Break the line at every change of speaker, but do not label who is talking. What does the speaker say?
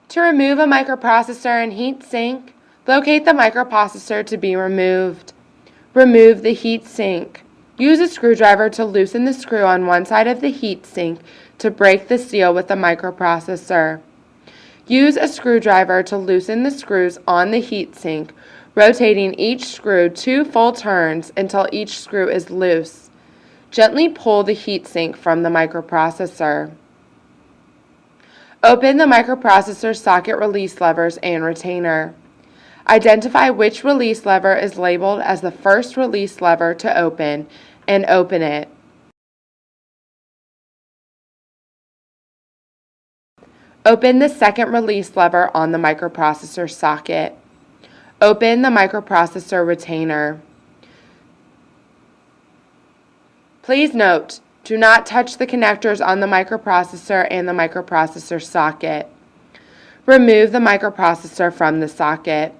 To remove a microprocessor in Heatsink, locate the microprocessor to be removed. Remove the heatsink. Use a screwdriver to loosen the screw on one side of the heatsink to break the seal with the microprocessor. Use a screwdriver to loosen the screws on the heatsink, rotating each screw 2 full turns until each screw is loose. Gently pull the heatsink from the microprocessor. Open the microprocessor socket release levers and retainer. Identify which release lever is labeled as the first release lever to open and open it. Open the second release lever on the microprocessor socket. Open the microprocessor retainer. Please note, do not touch the connectors on the microprocessor and the microprocessor socket. Remove the microprocessor from the socket.